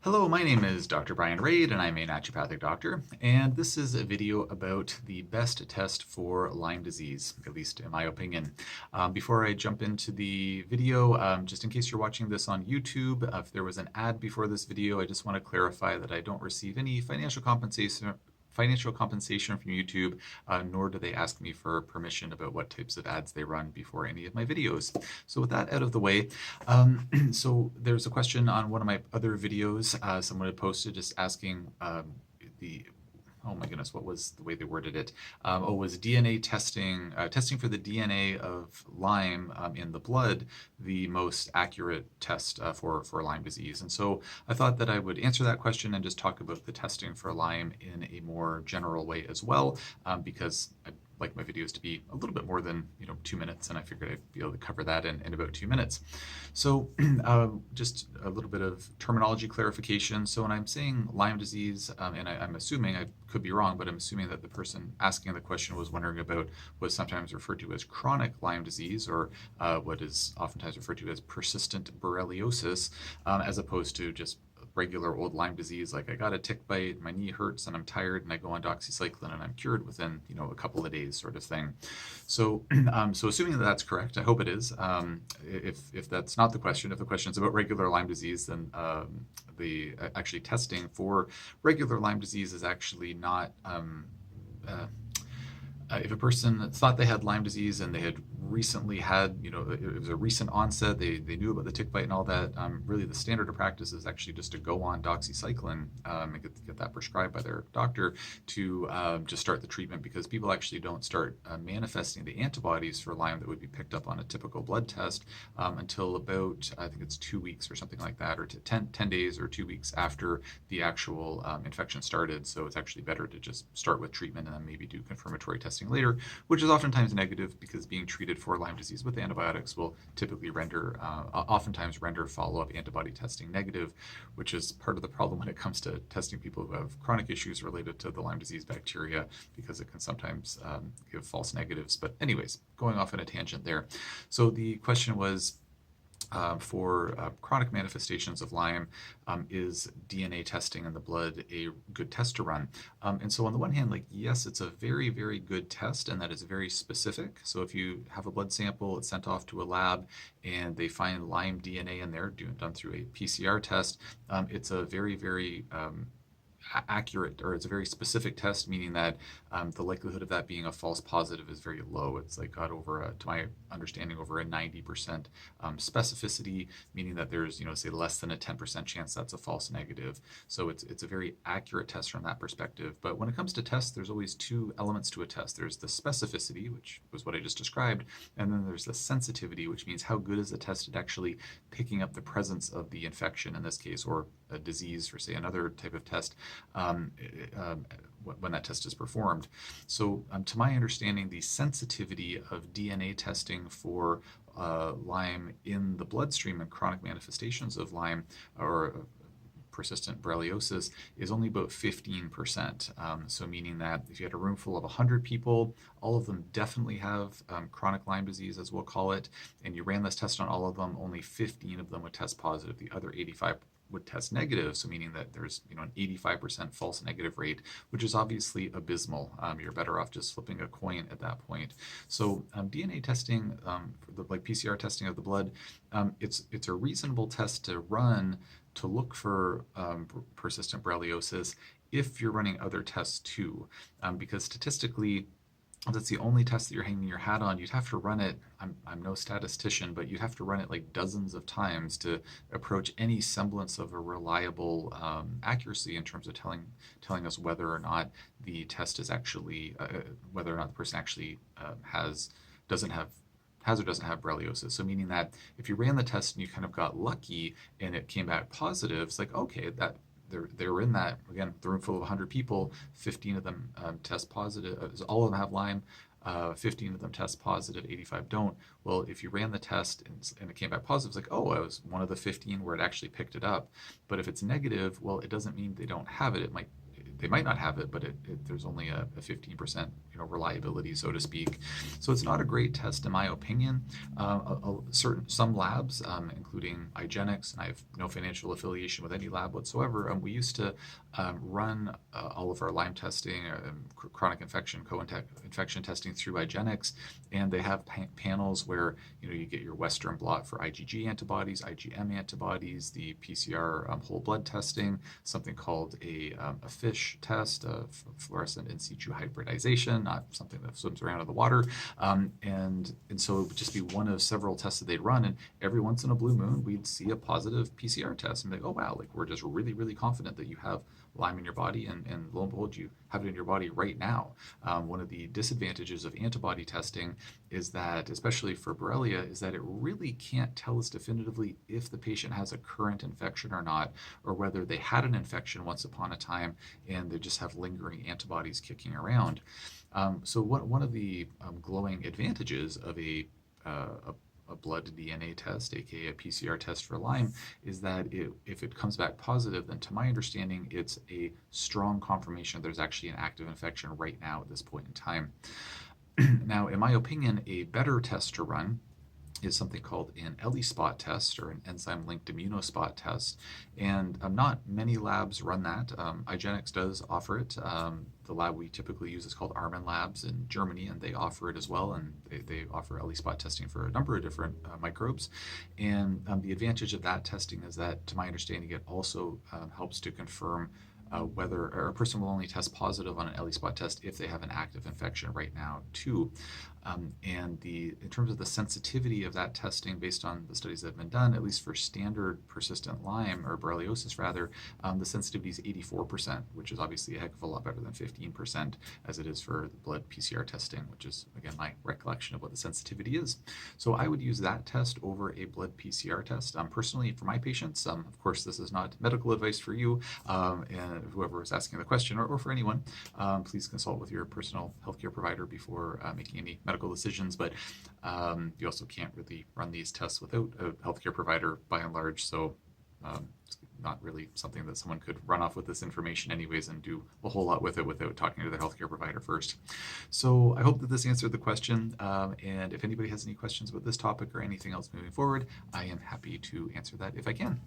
Hello, my name is Dr. Brian Raid, and I'm a naturopathic doctor, and this is a video about the best test for Lyme disease, at least in my opinion. Before I jump into the video, just in case you're watching this on YouTube, if there was an ad before this video, I just want to clarify that I don't receive any financial compensation from YouTube, nor do they ask me for permission about what types of ads they run before any of my videos. So with that out of the way, so there's a question on one of my other videos. Someone had posted just asking the oh my goodness, what was the way they worded it? Was DNA testing, testing for the DNA of Lyme in the blood, the most accurate test for Lyme disease? And so I thought that I would answer that question and just talk about the testing for Lyme in a more general way as well, because I like my videos to be a little bit more than 2 minutes, and I figured I'd be able to cover that in about 2 minutes. So just a little bit of terminology clarification. So when I'm saying Lyme disease, and I'm assuming, I could be wrong, but I'm assuming that the person asking the question was wondering about what's sometimes referred to as chronic Lyme disease, or what is oftentimes referred to as persistent borreliosis, as opposed to just regular old Lyme disease, like I got a tick bite, my knee hurts and I'm tired and I go on doxycycline and I'm cured within a couple of days, sort of thing. So so assuming that that's correct, I hope it is. If that's not the question, if the question is about regular Lyme disease, then the actually testing for regular Lyme disease is actually not if a person thought they had Lyme disease and they had recently had, it was a recent onset, they knew about the tick bite and all that, really the standard of practice is actually just to go on doxycycline and get that prescribed by their doctor to just start the treatment, because people actually don't start manifesting the antibodies for Lyme that would be picked up on a typical blood test until about, I think it's 2 weeks or something like that, or 10 days or 2 weeks after the actual infection started. So it's actually better to just start with treatment and then maybe do confirmatory testing later, which is oftentimes negative because being treated for Lyme disease with antibiotics will typically oftentimes render follow-up antibody testing negative, which is part of the problem when it comes to testing people who have chronic issues related to the Lyme disease bacteria, because it can sometimes give false negatives. But anyways, going off on a tangent there. So the question was, for chronic manifestations of Lyme, is DNA testing in the blood a good test to run? And so on the one hand, yes, it's a very, very good test, and that is very specific. So if you have a blood sample, it's sent off to a lab, and they find Lyme DNA in there, done through a PCR test, it's a very, very accurate, or it's a very specific test, meaning that the likelihood of that being a false positive is very low. It's got over, to my understanding, over a 90% specificity, meaning that there's, say less than a 10% chance that's a false negative. So it's a very accurate test from that perspective. But when it comes to tests, there's always two elements to a test. There's the specificity, which was what I just described, and then there's the sensitivity, which means how good is the test at actually picking up the presence of the infection in this case, or a disease, or say another type of test, when that test is performed. So to my understanding, the sensitivity of DNA testing for Lyme in the bloodstream and chronic manifestations of Lyme, or persistent borreliosis, is only about 15%. So meaning that if you had a room full of 100 people, all of them definitely have chronic Lyme disease, as we'll call it, and you ran this test on all of them, only 15 of them would test positive. The other 85 would test negative, so meaning that there's an 85% false negative rate, which is obviously abysmal. You're better off just flipping a coin at that point. So DNA testing, like PCR testing of the blood, it's a reasonable test to run to look for persistent borreliosis if you're running other tests too, because statistically, that's the only test that you're hanging your hat on. You'd have to run it, I'm no statistician, but you'd have to run it dozens of times to approach any semblance of a reliable accuracy in terms of telling us whether or not the test is actually, whether or not the person actually has or doesn't have borreliosis. So meaning that if you ran the test and you kind of got lucky and it came back positive, it's okay, that they were in that, again, the room full of 100 people, 15 of them test positive, all of them have Lyme, 15 of them test positive, 85 don't. Well, if you ran the test and it came back positive, it's I was one of the 15 where it actually picked it up. But if it's negative, well, it doesn't mean they don't have it. they might not have it, but there's only a 15% reliability, so to speak. So it's not a great test in my opinion. Some labs, including IGeneX, and I have no financial affiliation with any lab whatsoever, we used to run all of our Lyme testing, chronic infection, co-infection testing through IGeneX, and they have panels where you get your Western blot for IgG antibodies, IgM antibodies, the PCR whole blood testing, something called a FISH test, fluorescent in situ hybridization, not something that swims around in the water, and so it would just be one of several tests that they'd run, and every once in a blue moon we'd see a positive PCR test and be like, oh wow, like we're just really, really confident that you have Lyme in your body, and lo and behold, you have it in your body right now. One of the disadvantages of antibody testing is that, especially for Borrelia, is that it really can't tell us definitively if the patient has a current infection or not, or whether they had an infection once upon a time and they just have lingering antibodies kicking around. So one of the glowing advantages of a blood DNA test, aka a PCR test for Lyme, is that if it comes back positive, then to my understanding, it's a strong confirmation there's actually an active infection right now at this point in time. Now, in my opinion, a better test to run is something called an ELISpot test, or an enzyme-linked immunospot test, and not many labs run that. IGeneX does offer it. The lab we typically use is called Armin Labs in Germany, and they offer it as well, and they offer ELISpot testing for a number of different microbes. And the advantage of that testing is that, to my understanding, it also helps to confirm whether a person will only test positive on an ELISpot test if they have an active infection right now too. And in terms of the sensitivity of that testing, based on the studies that have been done, at least for standard persistent Lyme, or borreliosis rather, the sensitivity is 84%, which is obviously a heck of a lot better than 15% as it is for the blood PCR testing, which is, again, my recollection of what the sensitivity is. So I would use that test over a blood PCR test. Personally, for my patients, of course, this is not medical advice for you, and whoever is asking the question, or for anyone, please consult with your personal healthcare provider before making any medical decisions, but you also can't really run these tests without a healthcare provider by and large, so it's not really something that someone could run off with this information anyways and do a whole lot with it without talking to their healthcare provider first. So I hope that this answered the question, and if anybody has any questions about this topic or anything else moving forward, I am happy to answer that if I can.